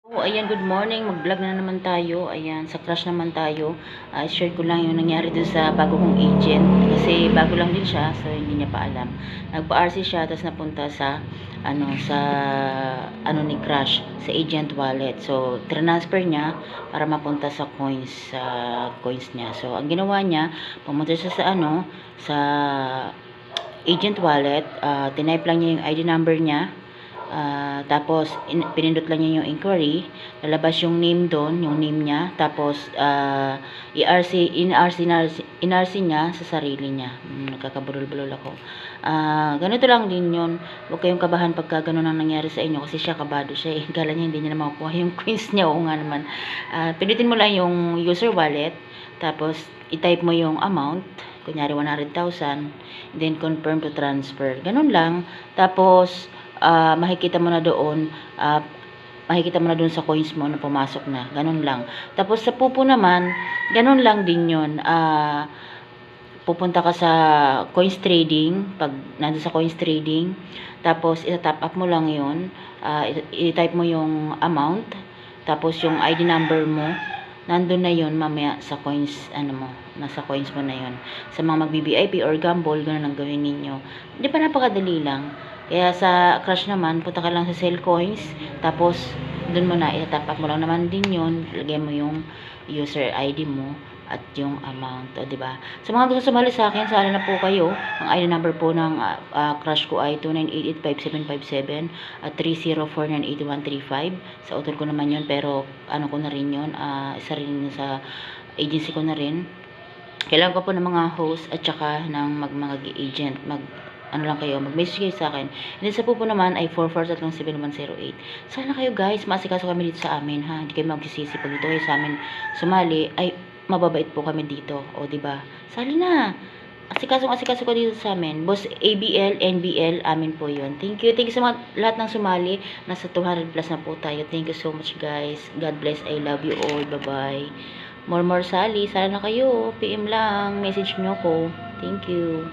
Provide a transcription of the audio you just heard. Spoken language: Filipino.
Oh, ayan, good morning. Mag-vlog na naman tayo. Ayan, sa crush naman tayo. Share ko lang yung nangyari doon sa bago kong agent. Kasi bago lang din siya, so hindi niya pa alam. Nagpa-RC siya, tapos napunta sa ni crush, sa agent wallet. So, transfer niya para mapunta sa coins niya. So, ang ginawa niya, pumunta siya sa agent wallet. Tinype lang niya yung ID number niya. Tapos pinindot lang niya yung inquiry, lalabas yung name doon, yung name niya, tapos in-RC niya sa sarili niya. Nagkakabulol-bulol ako. Ganito lang din yun. Huwag kayong kabahan pagka ganun ang nangyari sa inyo kasi siya, kabado siya eh. Kala niya hindi niya na makukuha yung coins niya. Oo nga naman. Pindutin mo lang yung user wallet, tapos i-type mo yung amount, kunyari 100,000, then confirm to transfer. Ganun lang. Tapos makikita mo na doon sa coins mo na pumasok na. Ganun lang. Tapos sa pupo naman, ganun lang din yun. Pupunta ka sa coins trading, pag nandun sa coins trading, tapos i-top up mo lang yun, i-type mo yung amount, tapos yung ID number mo, nandun na yun mamaya sa coins, nasa coins mo na yun. Sa mga mag-BBIP or gamble, ganun ang gawin ninyo. Hindi pa, napakadali lang. Kaya sa crush naman, punta ka lang sa sell coins, tapos dun mo na, i-top up mo lang naman din yun, lagyan mo yung user ID mo, at yung amount, diba? Sa mga gusto sumali sa akin, sali na po kayo. Ang ID number po ng crush ko ay 2988557 at 304983135. Sa utol ko naman yun, pero ko na rin yun, isa rin sa agency ko na rin. Kailangan ko po ng mga host at saka ng mga agent, lang kayo, mag-message kayo sa akin. And then sa pupo naman ay 4437-108. Sana kayo guys, maasikaso kami dito sa amin ha. Hindi kayo magsisisi pag dito kayo sa amin sumali, ay mababait po kami dito. O diba? Sali na. Asikaso ko dito sa amin. Boss ABL, NBL, amin po yun. Thank you sa mga lahat ng sumali. Nasa 200 plus na po tayo. Thank you so much guys. God bless. I love you all. Bye-bye. More sali. Sana na kayo. PM lang. Message nyo ko. Thank you.